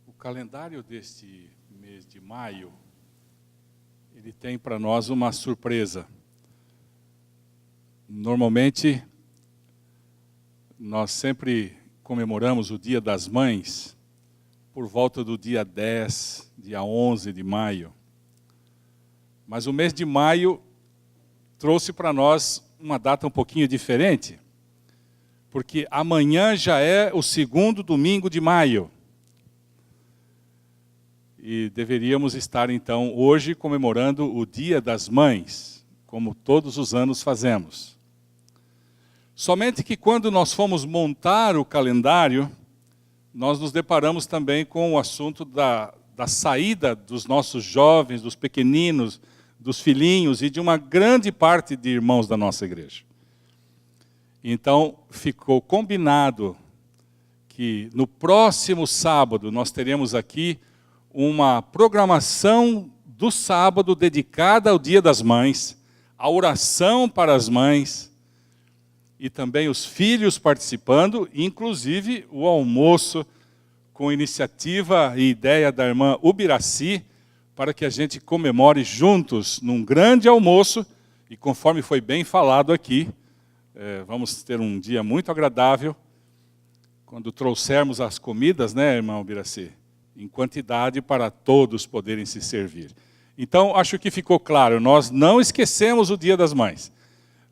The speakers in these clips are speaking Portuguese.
O calendário deste mês de maio, ele tem para nós uma surpresa. Normalmente, nós sempre comemoramos o Dia das Mães por volta do dia 10, dia 11 de maio. Mas o mês de maio trouxe para nós uma data um pouquinho diferente, porque amanhã já é o segundo domingo de maio. E deveríamos estar, então, hoje comemorando o Dia das Mães, como todos os anos fazemos. Somente que quando nós fomos montar o calendário, nós nos deparamos também com o assunto da saída dos nossos jovens, dos pequeninos, dos filhinhos e de uma grande parte de irmãos da nossa igreja. Então, ficou combinado que no próximo sábado nós teremos aqui uma programação do sábado dedicada ao Dia das Mães, a oração para as mães e também os filhos participando, inclusive o almoço com iniciativa e ideia da irmã Ubiraci, para que a gente comemore juntos num grande almoço e conforme foi bem falado aqui, vamos ter um dia muito agradável quando trouxermos as comidas, né, irmã Ubiraci? Em quantidade para todos poderem se servir. Então, acho que ficou claro, nós não esquecemos o Dia das Mães.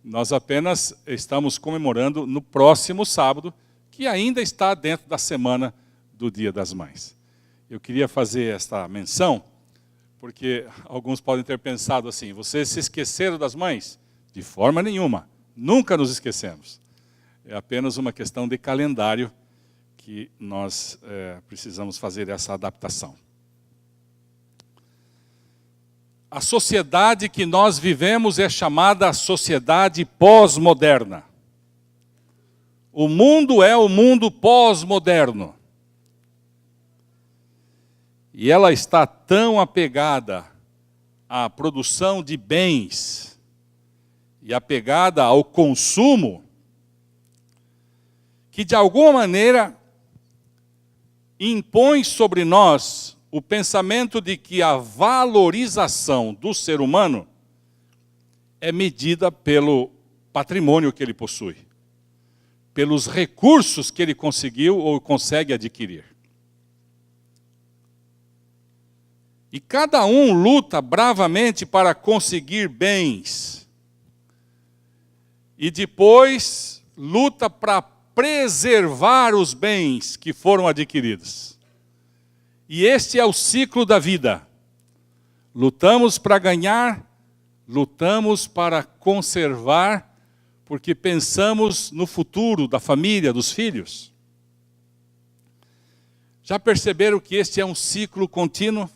Nós apenas estamos comemorando no próximo sábado, que ainda está dentro da semana do Dia das Mães. Eu queria fazer esta menção, porque alguns podem ter pensado assim, vocês se esqueceram das mães? De forma nenhuma, nunca nos esquecemos. É apenas uma questão de calendário, que nós precisamos fazer essa adaptação. A sociedade que nós vivemos é chamada sociedade pós-moderna. O mundo é o mundo pós-moderno. E ela está tão apegada à produção de bens e apegada ao consumo, que de alguma maneira impõe sobre nós o pensamento de que a valorização do ser humano é medida pelo patrimônio que ele possui, pelos recursos que ele conseguiu ou consegue adquirir. E cada um luta bravamente para conseguir bens, e depois luta para preservar os bens que foram adquiridos. E este é o ciclo da vida. Lutamos para ganhar, lutamos para conservar, porque pensamos no futuro da família, dos filhos. Já perceberam que este é um ciclo contínuo?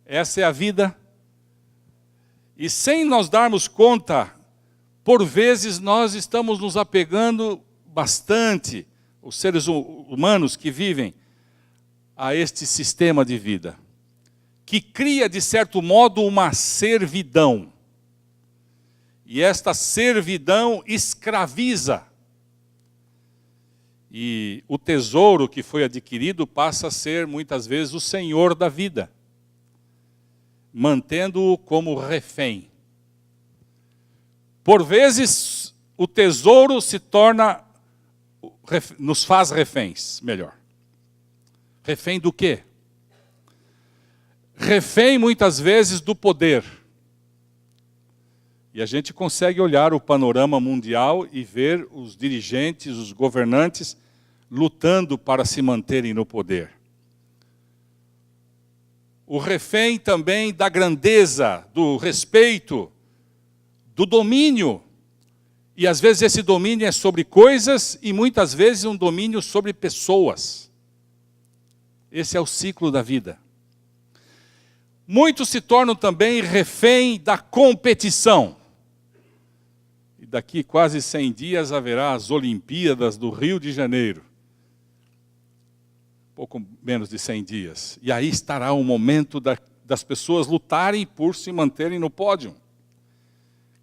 Essa é a vida. E sem nós darmos conta, por vezes nós estamos nos apegando bastante, os seres humanos que vivem a este sistema de vida, que cria, de certo modo, uma servidão. E esta servidão escraviza. E o tesouro que foi adquirido passa a ser, muitas vezes, o senhor da vida, mantendo-o como refém. Por vezes, o tesouro se torna, nos faz reféns, melhor. Refém do quê? Refém, muitas vezes, do poder. E a gente consegue olhar o panorama mundial e ver os dirigentes, os governantes, lutando para se manterem no poder. O refém também da grandeza, do respeito, do domínio. E às vezes esse domínio é sobre coisas e muitas vezes um domínio sobre pessoas. Esse é o ciclo da vida. Muitos se tornam também refém da competição. E daqui quase 100 dias haverá as Olimpíadas do Rio de Janeiro. Pouco menos de 100 dias. E aí estará o momento das pessoas lutarem por se manterem no pódio.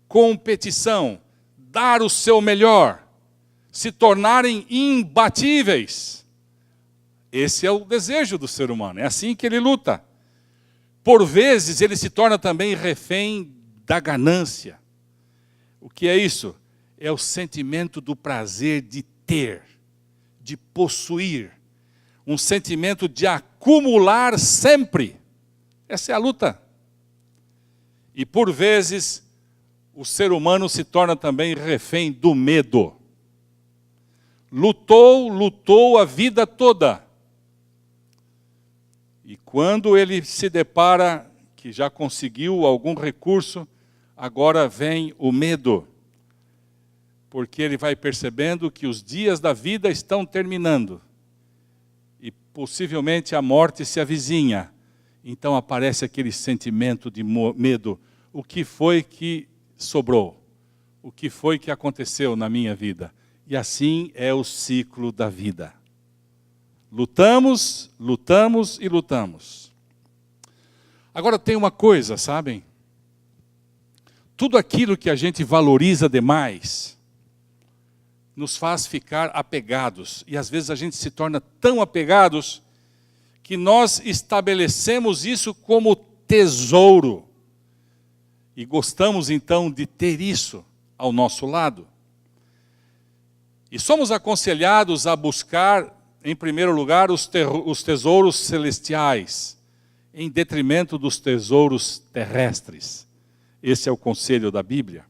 Competição. Dar o seu melhor, se tornarem imbatíveis. Esse é o desejo do ser humano, é assim que ele luta. Por vezes ele se torna também refém da ganância. O que é isso? É o sentimento do prazer de ter, de possuir. Um sentimento de acumular sempre. Essa é a luta. E por vezes o ser humano se torna também refém do medo. Lutou a vida toda. E quando ele se depara que já conseguiu algum recurso, agora vem o medo. Porque ele vai percebendo que os dias da vida estão terminando. E possivelmente a morte se avizinha. Então aparece aquele sentimento de medo. O que foi que sobrou? O que foi que aconteceu na minha vida? E assim é o ciclo da vida. Lutamos, lutamos e lutamos. Agora tem uma coisa, sabem? Tudo aquilo que a gente valoriza demais nos faz ficar apegados. E às vezes a gente se torna tão apegados que nós estabelecemos isso como tesouro. E gostamos então de ter isso ao nosso lado. E somos aconselhados a buscar, em primeiro lugar, os tesouros celestiais, em detrimento dos tesouros terrestres. Esse é o conselho da Bíblia.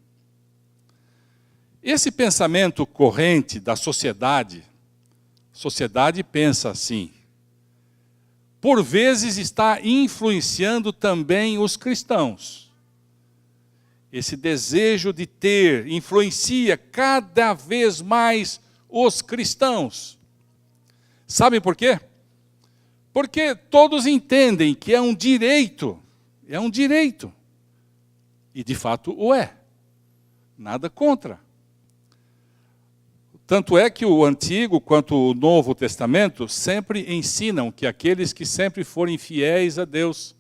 Esse pensamento corrente da sociedade pensa assim, por vezes está influenciando também os cristãos. Esse desejo de ter influencia cada vez mais os cristãos. Sabem por quê? Porque todos entendem que é um direito. E de fato o é. Nada contra. Tanto é que o Antigo quanto o Novo Testamento sempre ensinam que aqueles que sempre forem fiéis a Deus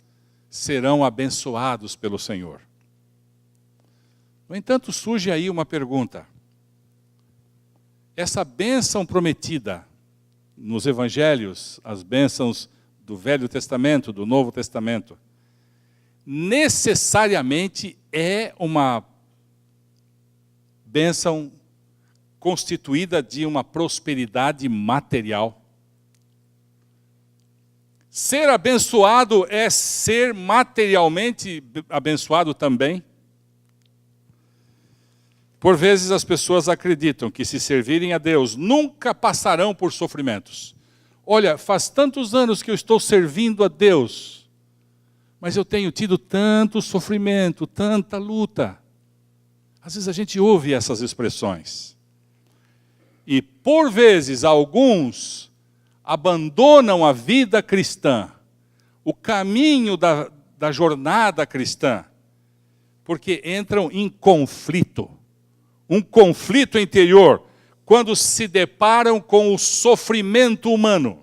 serão abençoados pelo Senhor. No entanto, surge aí uma pergunta. Essa bênção prometida nos Evangelhos, as bênçãos do Velho Testamento, do Novo Testamento, necessariamente é uma bênção constituída de uma prosperidade material. Ser abençoado é ser materialmente abençoado também. Por vezes as pessoas acreditam que se servirem a Deus nunca passarão por sofrimentos. Olha, faz tantos anos que eu estou servindo a Deus, mas eu tenho tido tanto sofrimento, tanta luta. Às vezes a gente ouve essas expressões. E por vezes alguns abandonam a vida cristã, o caminho da jornada cristã, porque entram em conflito. Um conflito interior, quando se deparam com o sofrimento humano.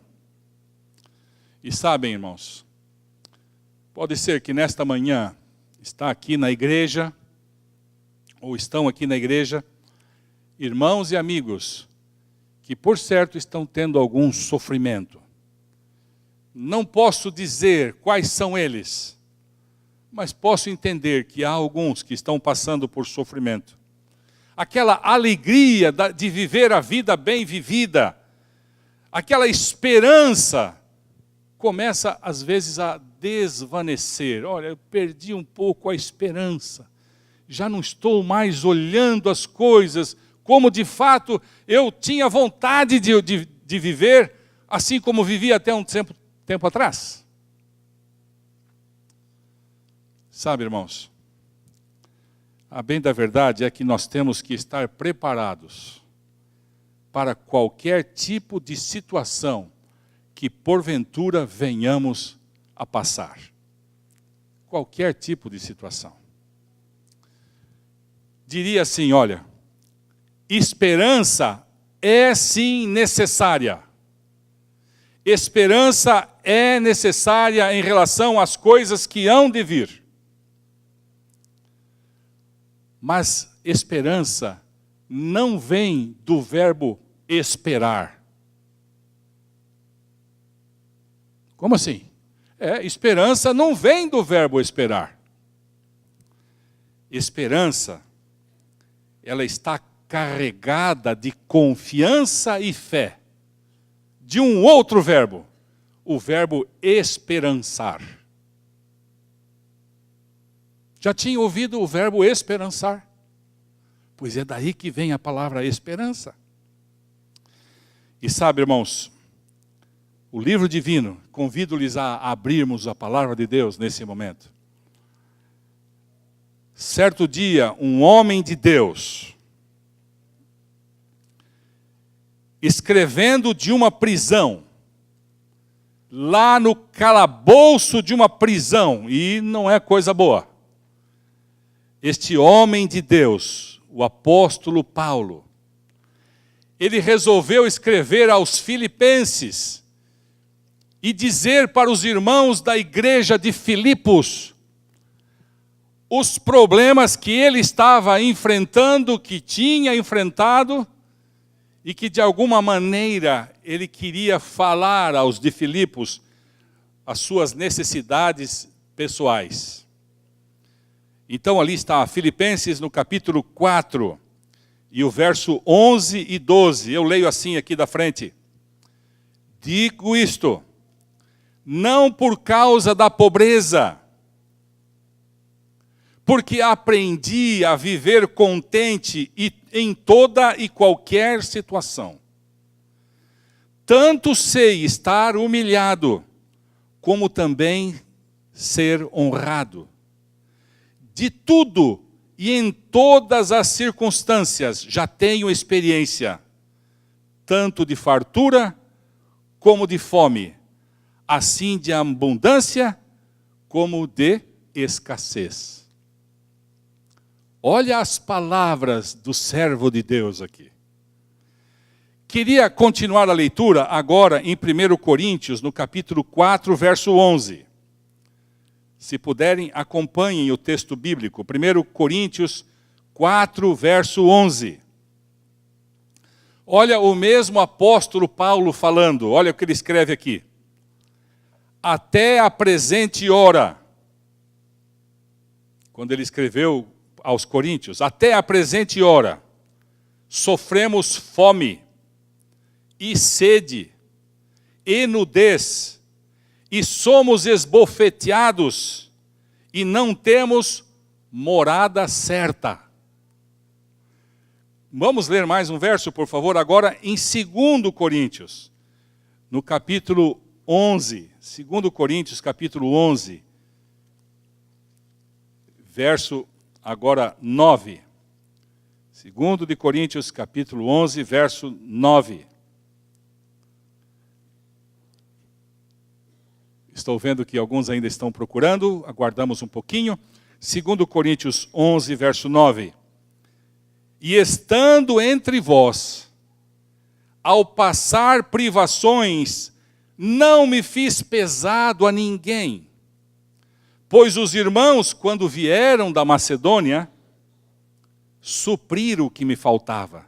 E sabem, irmãos, pode ser que nesta manhã está aqui na igreja, ou estão aqui na igreja, irmãos e amigos, que por certo estão tendo algum sofrimento. Não posso dizer quais são eles, mas posso entender que há alguns que estão passando por sofrimento. Aquela alegria de viver a vida bem vivida, aquela esperança, começa às vezes a desvanecer. Olha, eu perdi um pouco a esperança, já não estou mais olhando as coisas como de fato eu tinha vontade de viver, assim como vivia até um tempo atrás. Sabe, irmãos, a bem da verdade é que nós temos que estar preparados para qualquer tipo de situação que porventura venhamos a passar. Qualquer tipo de situação. Diria assim, olha, esperança é sim necessária. Esperança é necessária em relação às coisas que hão de vir. Mas esperança não vem do verbo esperar. Como assim? Esperança não vem do verbo esperar. Esperança, ela está carregada de confiança e fé. De um outro verbo, o verbo esperançar. Já tinha ouvido o verbo esperançar? Pois é daí que vem a palavra esperança. E sabe, irmãos, o livro divino, convido-lhes a abrirmos a palavra de Deus nesse momento. Certo dia, um homem de Deus, escrevendo de uma prisão, lá no calabouço de uma prisão, e não é coisa boa. Este homem de Deus, o apóstolo Paulo, ele resolveu escrever aos filipenses e dizer para os irmãos da igreja de Filipos os problemas que ele estava enfrentando, que tinha enfrentado, e que de alguma maneira ele queria falar aos de Filipos as suas necessidades pessoais. Então ali está, Filipenses no capítulo 4, e o verso 11 e 12, eu leio assim aqui da frente. Digo isto, não por causa da pobreza, porque aprendi a viver contente em toda e qualquer situação. Tanto sei estar humilhado, como também ser honrado. De tudo e em todas as circunstâncias já tenho experiência, tanto de fartura como de fome, assim de abundância como de escassez. Olha as palavras do servo de Deus aqui. Queria continuar a leitura agora em 1 Coríntios, no capítulo 4, verso 11. Se puderem, acompanhem o texto bíblico. 1 Coríntios 4, verso 11. Olha o mesmo apóstolo Paulo falando, olha o que ele escreve aqui. Até a presente hora, quando ele escreveu aos Coríntios, até a presente hora, sofremos fome, e sede, e nudez, e somos esbofeteados, e não temos morada certa. Vamos ler mais um verso, por favor, agora em 2 Coríntios, no capítulo 11, 2 Coríntios, capítulo 11, verso agora 9. 2 de Coríntios, capítulo 11, verso 9. Estou vendo que alguns ainda estão procurando, aguardamos um pouquinho. 2 Coríntios 11, verso 9. E estando entre vós, ao passar privações, não me fiz pesado a ninguém, pois os irmãos, quando vieram da Macedônia, supriram o que me faltava.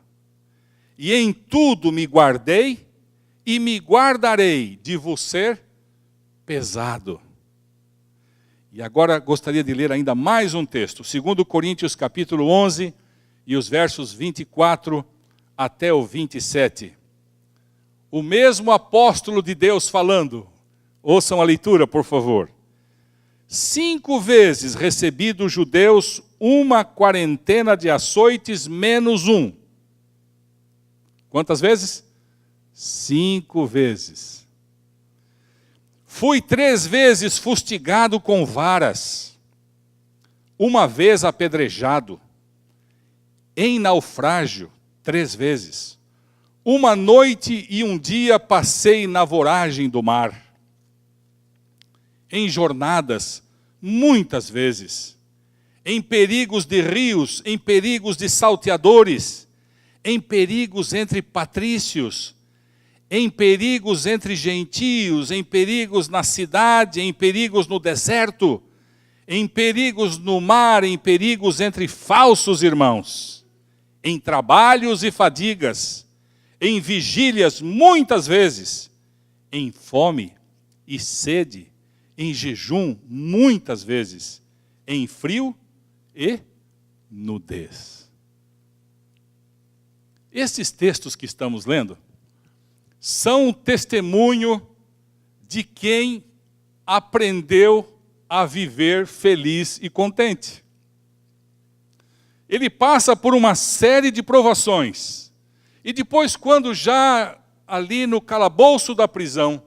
E em tudo me guardei e me guardarei de vos ser pesado. E agora gostaria de ler ainda mais um texto, 2 Coríntios capítulo 11, e os versos 24 até o 27. O mesmo apóstolo de Deus falando, ouçam a leitura, por favor. 5 vezes recebi dos judeus 1 de açoites menos 1. Quantas vezes? 5 vezes. Fui 3 vezes fustigado com varas, 1 vez apedrejado, em naufrágio 3 vezes. 1 noite e 1 dia passei na voragem do mar. Em jornadas, muitas vezes. Em perigos de rios, em perigos de salteadores, em perigos entre patrícios, em perigos entre gentios, em perigos na cidade, em perigos no deserto, em perigos no mar, em perigos entre falsos irmãos, em trabalhos e fadigas, em vigílias muitas vezes, em fome e sede, em jejum, muitas vezes, em frio e nudez. Esses textos que estamos lendo são um testemunho de quem aprendeu a viver feliz e contente. Ele passa por uma série de provações. E depois, quando já ali no calabouço da prisão,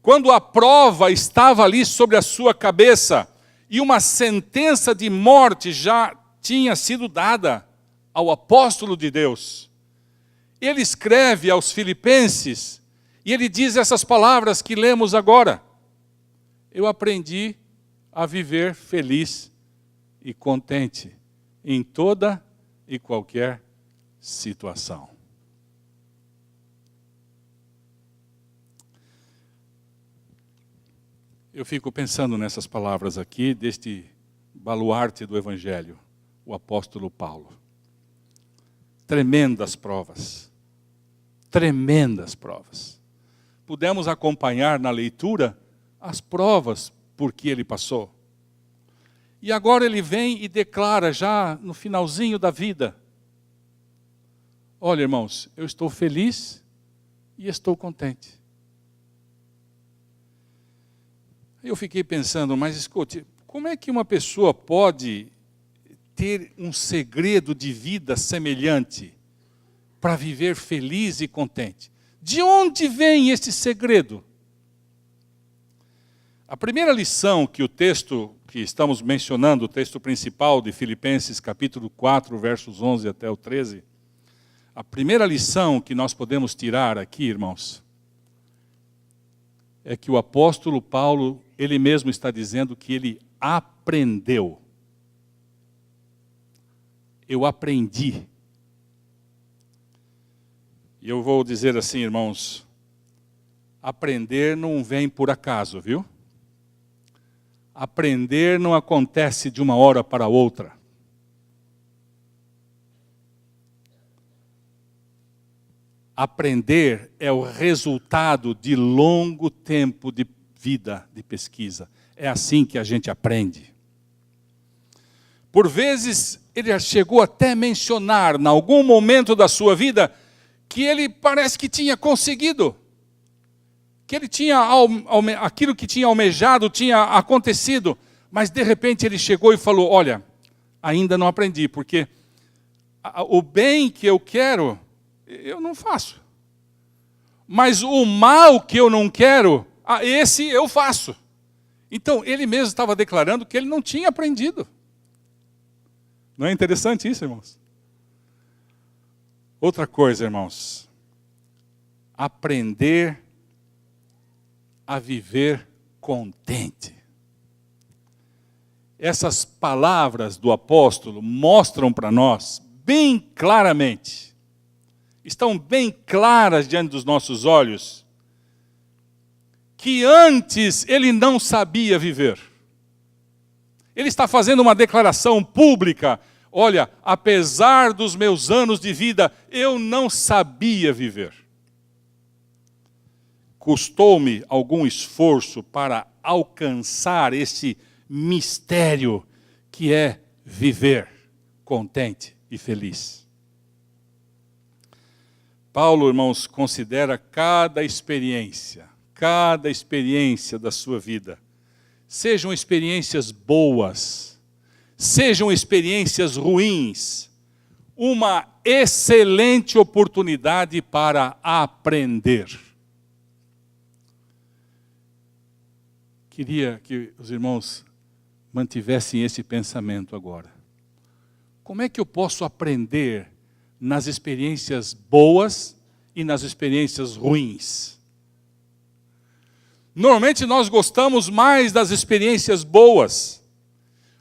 quando a prova estava ali sobre a sua cabeça e uma sentença de morte já tinha sido dada ao apóstolo de Deus, ele escreve aos Filipenses e ele diz essas palavras que lemos agora. Eu aprendi a viver feliz e contente em toda e qualquer situação. Eu fico pensando nessas palavras aqui, deste baluarte do Evangelho, o apóstolo Paulo. Tremendas provas. Tremendas provas. Pudemos acompanhar na leitura as provas por que ele passou. E agora ele vem e declara já no finalzinho da vida: olha, irmãos, eu estou feliz e estou contente. Eu fiquei pensando, mas escute, como é que uma pessoa pode ter um segredo de vida semelhante para viver feliz e contente? De onde vem esse segredo? A primeira lição que o texto que estamos mencionando, o texto principal de Filipenses capítulo 4, versos 11 até o 13, a primeira lição que nós podemos tirar aqui, irmãos, é que o apóstolo Paulo, ele mesmo está dizendo que ele aprendeu. Eu aprendi. E eu vou dizer assim, irmãos, aprender não vem por acaso, viu? Aprender não acontece de uma hora para outra. Aprender é o resultado de longo tempo de vida, de pesquisa. É assim que a gente aprende. Por vezes, ele chegou até a mencionar, em algum momento da sua vida, que ele parece que tinha conseguido. Que ele tinha, aquilo que tinha almejado tinha acontecido. Mas, de repente, ele chegou e falou: olha, ainda não aprendi, porque o bem que eu quero, eu não faço. Mas o mal que eu não quero, esse eu faço. Então, ele mesmo estava declarando que ele não tinha aprendido. Não é interessante isso, irmãos? Outra coisa, irmãos. Aprender a viver contente. Essas palavras do apóstolo mostram para nós bem claramente, estão bem claras diante dos nossos olhos, que antes ele não sabia viver. Ele está fazendo uma declaração pública: olha, apesar dos meus anos de vida, eu não sabia viver. Custou-me algum esforço para alcançar esse mistério que é viver contente e feliz. Paulo, irmãos, considera cada experiência da sua vida, sejam experiências boas, sejam experiências ruins, uma excelente oportunidade para aprender. Queria que os irmãos mantivessem esse pensamento agora. Como é que eu posso aprender nas experiências boas e nas experiências ruins? Normalmente nós gostamos mais das experiências boas,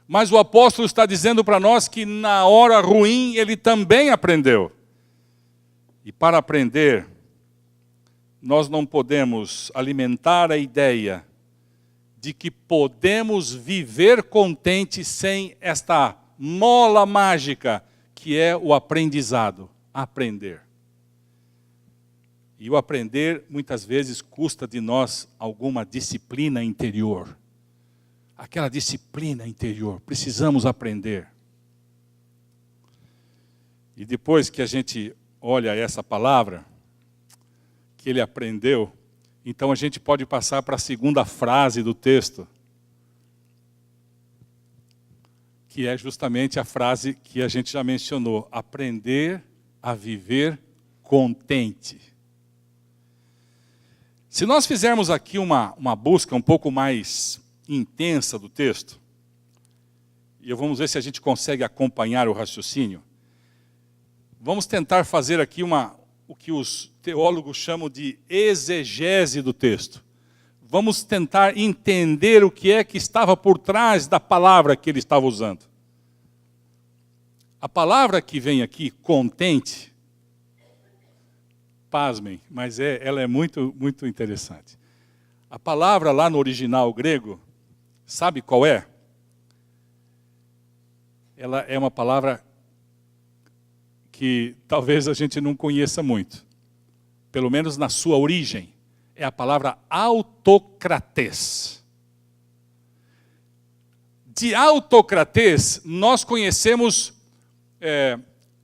mas o apóstolo está dizendo para nós que na hora ruim ele também aprendeu. E para aprender, nós não podemos alimentar a ideia de que podemos viver contente sem esta mola mágica que é o aprendizado, aprender. E o aprender, muitas vezes, custa de nós alguma disciplina interior. Aquela disciplina interior, precisamos aprender. E depois que a gente olha essa palavra, que ele aprendeu, então a gente pode passar para a segunda frase do texto, que é justamente a frase que a gente já mencionou, aprender a viver contente. Se nós fizermos aqui uma busca um pouco mais intensa do texto, e vamos ver se a gente consegue acompanhar o raciocínio, vamos tentar fazer aqui o que os teólogos chamam de exegese do texto. Vamos tentar entender o que é que estava por trás da palavra que ele estava usando. A palavra que vem aqui, contente, pasmem, mas ela é muito, muito interessante. A palavra lá no original grego, sabe qual é? Ela é uma palavra que talvez a gente não conheça muito, pelo menos na sua origem. É a palavra autocrates. De autocrates, nós conhecemos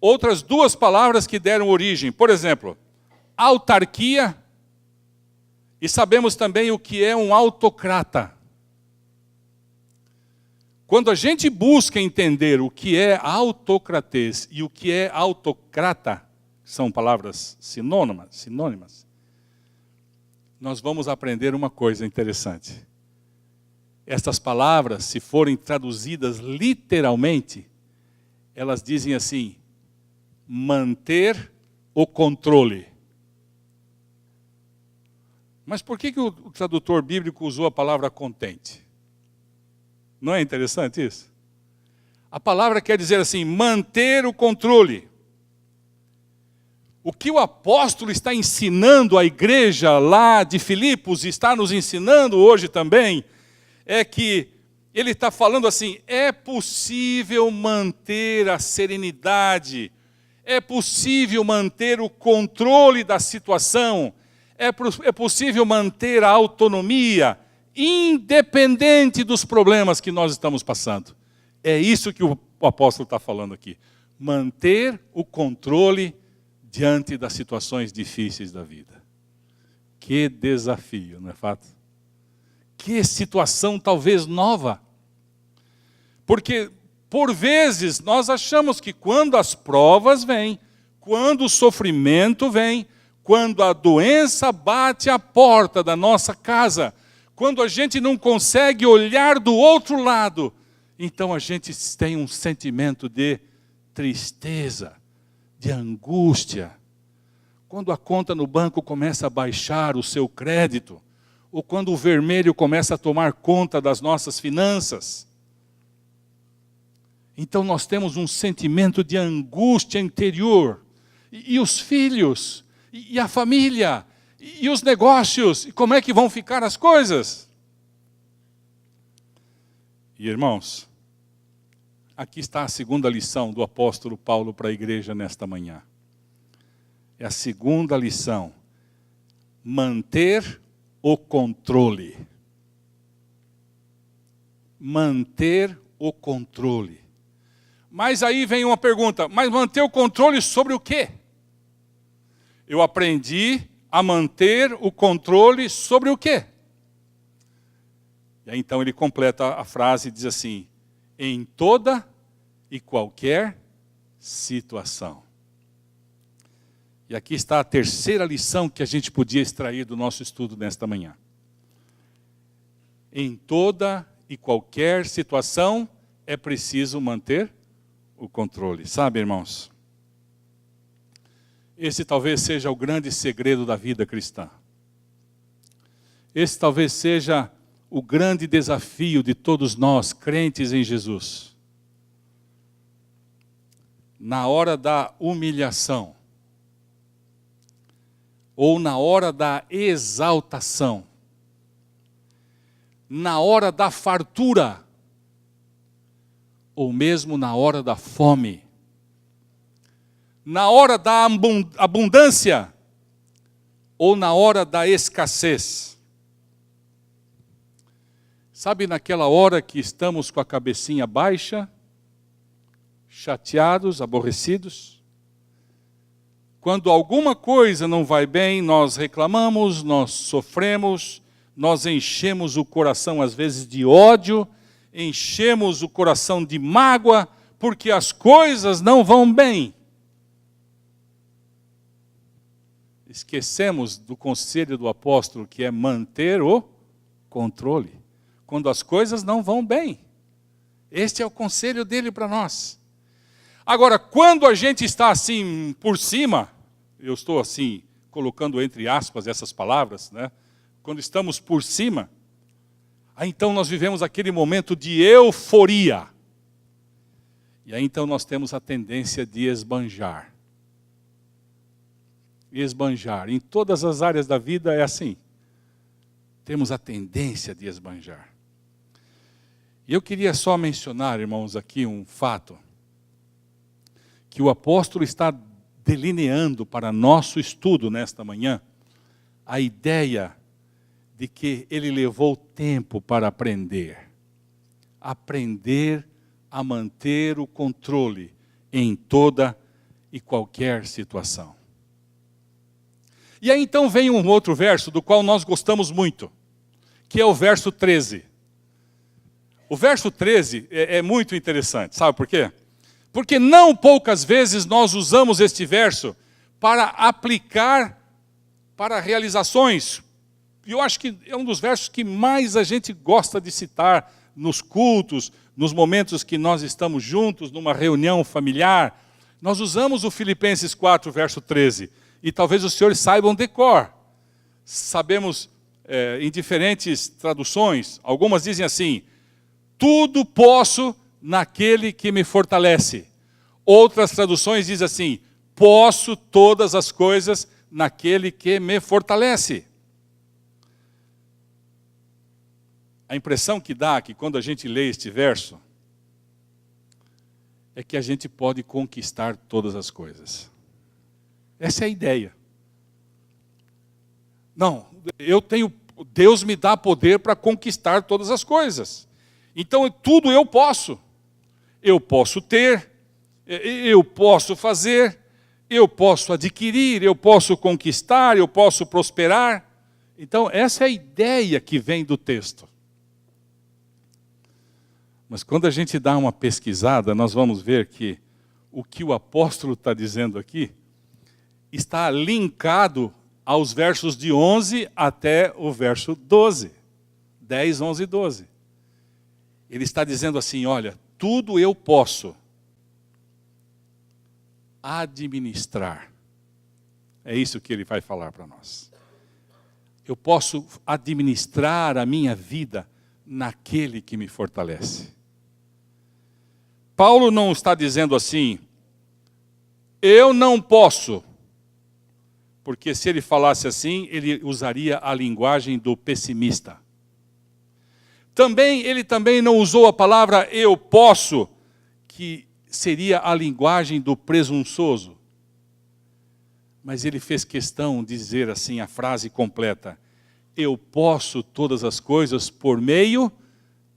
outras duas palavras que deram origem. Por exemplo, autarquia, e sabemos também o que é um autocrata. Quando a gente busca entender o que é autocrates e o que é autocrata, são palavras sinônimas, nós vamos aprender uma coisa interessante. Estas palavras, se forem traduzidas literalmente, elas dizem assim, manter o controle. Mas por que o tradutor bíblico usou a palavra contente? Não é interessante isso? A palavra quer dizer assim, manter o controle. O que o apóstolo está ensinando à igreja lá de Filipos, e está nos ensinando hoje também, é que ele está falando assim, é possível manter a serenidade, é possível manter o controle da situação, é possível manter a autonomia, independente dos problemas que nós estamos passando. É isso que o apóstolo está falando aqui. Manter o controle diante das situações difíceis da vida. Que desafio, não é fato? Que situação talvez nova. Porque, por vezes, nós achamos que quando as provas vêm, quando o sofrimento vem, quando a doença bate à porta da nossa casa, quando a gente não consegue olhar do outro lado, então a gente tem um sentimento de tristeza, de angústia. Quando a conta no banco começa a baixar o seu crédito, ou quando o vermelho começa a tomar conta das nossas finanças, então nós temos um sentimento de angústia interior. E os filhos, e a família, e os negócios, e como é que vão ficar as coisas? E irmãos, aqui está a segunda lição do apóstolo Paulo para a igreja nesta manhã. É a segunda lição. Manter o controle. Manter o controle. Mas aí vem uma pergunta, mas manter o controle sobre o quê? Eu aprendi a manter o controle sobre o quê? E aí então ele completa a frase e diz assim, em toda e qualquer situação. E aqui está a terceira lição que a gente podia extrair do nosso estudo nesta manhã. Em toda e qualquer situação é preciso manter o controle. Sabe, irmãos? Esse talvez seja o grande segredo da vida cristã. Esse talvez seja o grande desafio de todos nós, crentes em Jesus. Na hora da humilhação, ou na hora da exaltação, na hora da fartura, ou mesmo na hora da fome, na hora da abundância, ou na hora da escassez. Sabe, naquela hora que estamos com a cabecinha baixa, chateados, aborrecidos, quando alguma coisa não vai bem, nós reclamamos, nós sofremos, nós enchemos o coração às vezes de ódio, enchemos o coração de mágoa, porque as coisas não vão bem. Esquecemos do conselho do apóstolo, que é manter o controle. Quando as coisas não vão bem. Este é o conselho dele para nós. Agora, quando a gente está assim por cima, eu estou assim, colocando entre aspas essas palavras, né? Quando estamos por cima, aí então nós vivemos aquele momento de euforia. E aí então nós temos a tendência de esbanjar. Esbanjar. Em todas as áreas da vida é assim. Temos a tendência de esbanjar. E eu queria só mencionar, irmãos, aqui um fato. Que o apóstolo está delineando para nosso estudo nesta manhã. A ideia de que ele levou tempo para aprender. Aprender a manter o controle em toda e qualquer situação. E aí então vem um outro verso do qual nós gostamos muito, que é o verso 13. O verso 13 é muito interessante, sabe por quê? Porque não poucas vezes nós usamos este verso para aplicar para realizações. E eu acho que é um dos versos que mais a gente gosta de citar nos cultos, nos momentos que nós estamos juntos, numa reunião familiar. Nós usamos o Filipenses 4, verso 13. E talvez os senhores saibam de cor. Sabemos em diferentes traduções, algumas dizem assim, tudo posso naquele que me fortalece. Outras traduções dizem assim, posso todas as coisas naquele que me fortalece. A impressão que dá que quando a gente lê este verso, é que a gente pode conquistar todas as coisas. Essa é a ideia. Não, Deus me dá poder para conquistar todas as coisas. Então tudo eu posso. Eu posso ter, eu posso fazer, eu posso adquirir, eu posso conquistar, eu posso prosperar. Então essa é a ideia que vem do texto. Mas quando a gente dá uma pesquisada, nós vamos ver que o que o apóstolo está dizendo aqui está linkado aos versos de 11 até o verso 12. 10, 11 e 12. Ele está dizendo assim, olha, tudo eu posso administrar. É isso que ele vai falar para nós. Eu posso administrar a minha vida naquele que me fortalece. Paulo não está dizendo assim, eu não posso. Porque se ele falasse assim, ele usaria a linguagem do pessimista. Ele também não usou a palavra eu posso, que seria a linguagem do presunçoso. Mas ele fez questão de dizer assim a frase completa. Eu posso todas as coisas por meio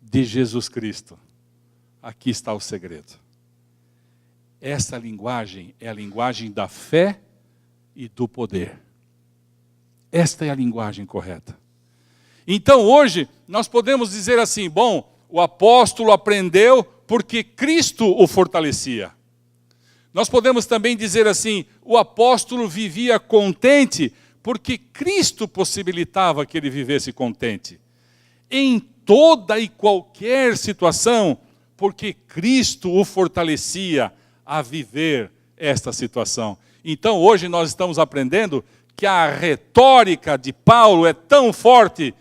de Jesus Cristo. Aqui está o segredo. Essa linguagem é a linguagem da fé e do poder. Esta é a linguagem correta. Então hoje nós podemos dizer assim, bom, o apóstolo aprendeu porque Cristo o fortalecia. Nós podemos também dizer assim, o apóstolo vivia contente porque Cristo possibilitava que ele vivesse contente. Em toda e qualquer situação, porque Cristo o fortalecia a viver esta situação. Então hoje nós estamos aprendendo que a retórica de Paulo é tão forte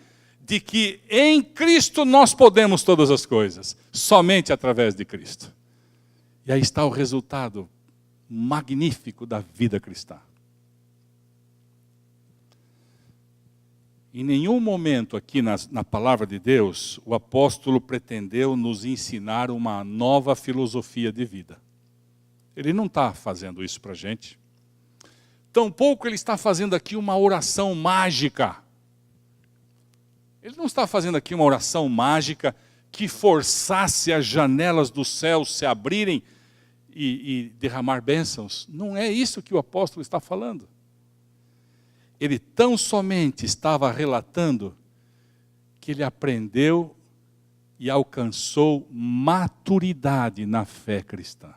de que em Cristo nós podemos todas as coisas, somente através de Cristo. E aí está o resultado magnífico da vida cristã. Em nenhum momento aqui na palavra de Deus, o apóstolo pretendeu nos ensinar uma nova filosofia de vida. Ele não está fazendo isso para a gente. Tampouco ele está fazendo aqui uma oração mágica. Ele não está fazendo aqui uma oração mágica que forçasse as janelas do céu se abrirem e derramar bênçãos. Não é isso que o apóstolo está falando. Ele tão somente estava relatando que ele aprendeu e alcançou maturidade na fé cristã.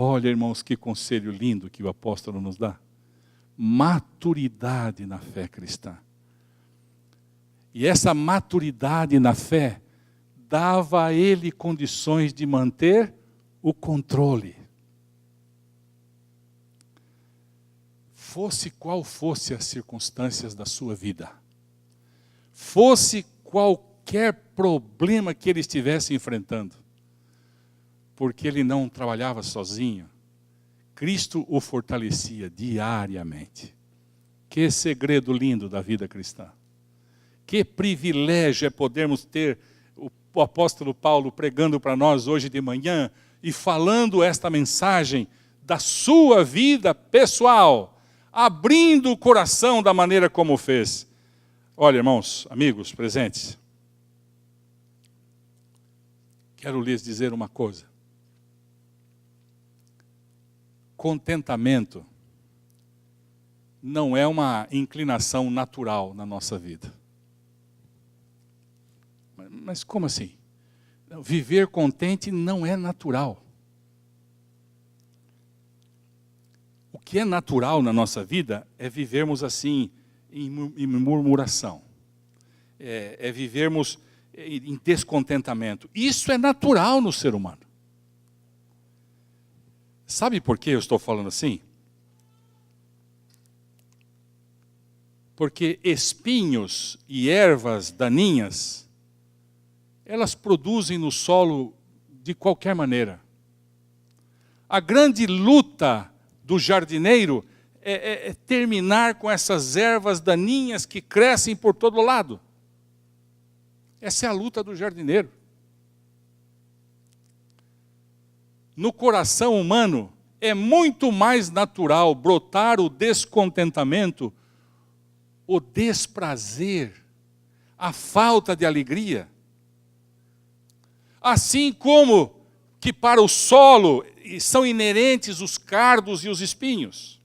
Olha, irmãos, que conselho lindo que o apóstolo nos dá. Maturidade na fé cristã. E essa maturidade na fé dava a ele condições de manter o controle. Fosse qual fosse as circunstâncias da sua vida, fosse qualquer problema que ele estivesse enfrentando, porque ele não trabalhava sozinho, Cristo o fortalecia diariamente. Que segredo lindo da vida cristã. Que privilégio é podermos ter o apóstolo Paulo pregando para nós hoje de manhã e falando esta mensagem da sua vida pessoal, abrindo o coração da maneira como fez. Olha, irmãos, amigos presentes, quero lhes dizer uma coisa. Contentamento não é uma inclinação natural na nossa vida. Mas como assim? Viver contente não é natural. O que é natural na nossa vida é vivermos assim em murmuração. É vivermos em descontentamento. Isso é natural no ser humano. Sabe por que eu estou falando assim? Porque espinhos e ervas daninhas, elas produzem no solo de qualquer maneira. A grande luta do jardineiro é terminar com essas ervas daninhas que crescem por todo lado. Essa é a luta do jardineiro. No coração humano, é muito mais natural brotar o descontentamento, o desprazer, a falta de alegria. Assim como que para o solo são inerentes os cardos e os espinhos.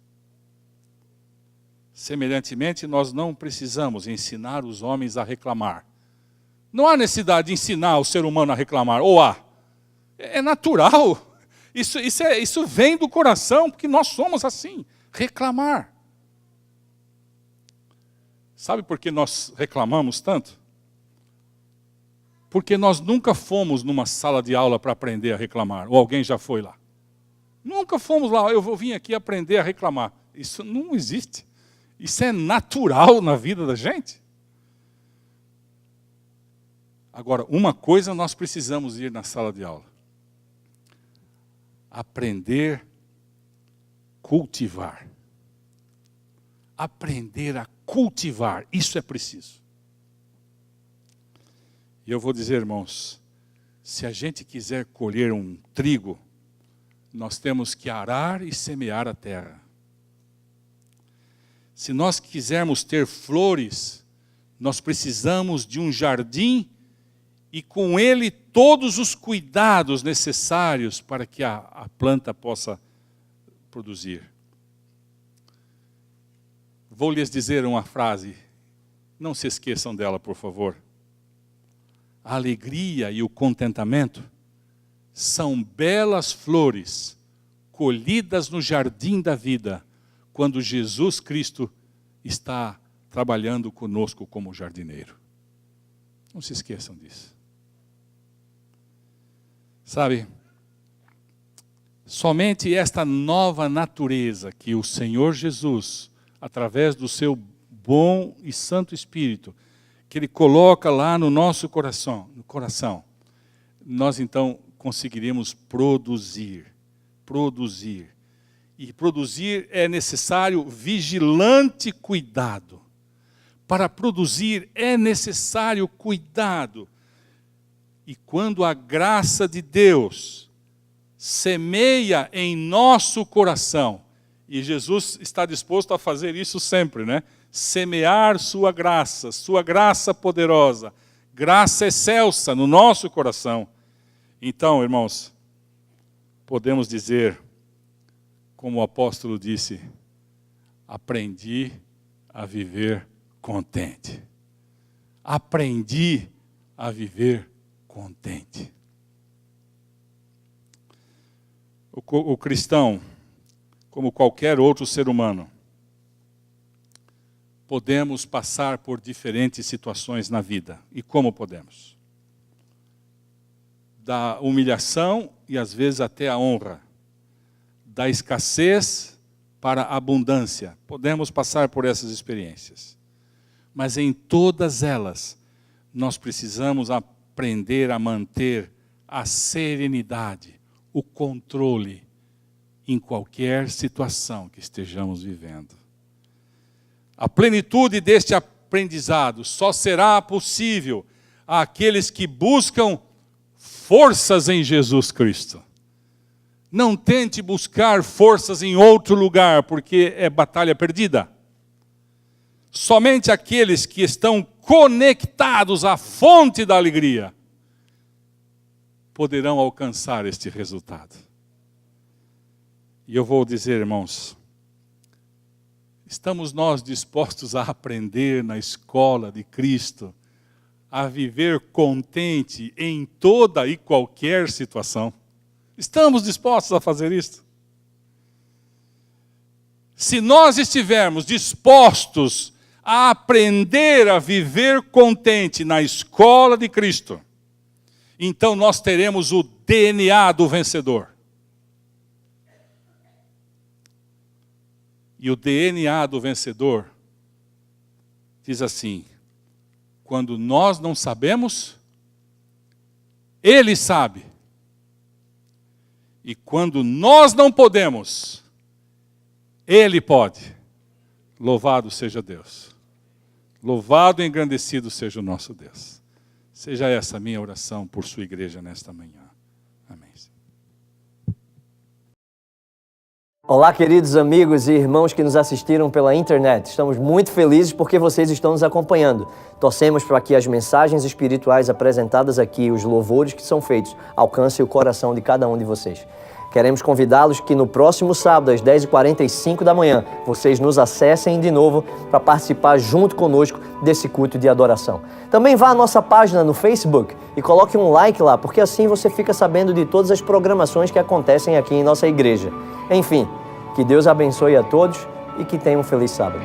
Semelhantemente, nós não precisamos ensinar os homens a reclamar. Não há necessidade de ensinar o ser humano a reclamar, ou há. É natural. Isso vem do coração, porque nós somos assim, reclamar. Sabe por que nós reclamamos tanto? Porque nós nunca fomos numa sala de aula para aprender a reclamar, ou alguém já foi lá. Nunca fomos lá, eu vou vir aqui aprender a reclamar. Isso não existe. Isso é natural na vida da gente. Agora, uma coisa nós precisamos ir na sala de aula. Aprender, cultivar. Aprender a cultivar, isso é preciso. E eu vou dizer, irmãos, se a gente quiser colher um trigo, nós temos que arar e semear a terra. Se nós quisermos ter flores, nós precisamos de um jardim e com ele todos os cuidados necessários para que a planta possa produzir. Vou lhes dizer uma frase, não se esqueçam dela, por favor. A alegria e o contentamento são belas flores colhidas no jardim da vida, quando Jesus Cristo está trabalhando conosco como jardineiro. Não se esqueçam disso. Sabe, somente esta nova natureza que o Senhor Jesus, através do seu bom e santo Espírito, que Ele coloca lá no nosso coração, nós então conseguiremos produzir. E produzir é necessário vigilante cuidado. Para produzir é necessário cuidado. E quando a graça de Deus semeia em nosso coração, E Jesus está disposto a fazer isso sempre, né? Semear sua graça poderosa, graça excelsa no nosso coração. Então, irmãos, podemos dizer, como o apóstolo disse, aprendi a viver contente. Aprendi a viver contente. O cristão, como qualquer outro ser humano, podemos passar por diferentes situações na vida. E como podemos? Da humilhação e às vezes até a honra. Da escassez para a abundância. Podemos passar por essas experiências. Mas em todas elas, nós precisamos aprender a manter a serenidade, o controle em qualquer situação que estejamos vivendo. A plenitude deste aprendizado só será possível àqueles que buscam forças em Jesus Cristo. Não tente buscar forças em outro lugar, porque é batalha perdida. Somente aqueles que estão conectados à fonte da alegria poderão alcançar este resultado. E eu vou dizer, irmãos, estamos nós dispostos a aprender na escola de Cristo, a viver contente em toda e qualquer situação? Estamos dispostos a fazer isso? Se nós estivermos dispostos a aprender a viver contente na escola de Cristo, então nós teremos o DNA do vencedor. E o DNA do vencedor diz assim: quando nós não sabemos, Ele sabe. E quando nós não podemos, Ele pode. Louvado seja Deus. Louvado e engrandecido seja o nosso Deus. Seja essa a minha oração por sua igreja nesta manhã. Amém. Olá, queridos amigos e irmãos que nos assistiram pela internet. Estamos muito felizes porque vocês estão nos acompanhando. Torcemos para que as mensagens espirituais apresentadas aqui, os louvores que são feitos, alcancem o coração de cada um de vocês. Queremos convidá-los que no próximo sábado, às 10h45 da manhã, vocês nos acessem de novo para participar junto conosco desse culto de adoração. Também vá à nossa página no Facebook e coloque um like lá, porque assim você fica sabendo de todas as programações que acontecem aqui em nossa igreja. Enfim, que Deus abençoe a todos e que tenham um feliz sábado.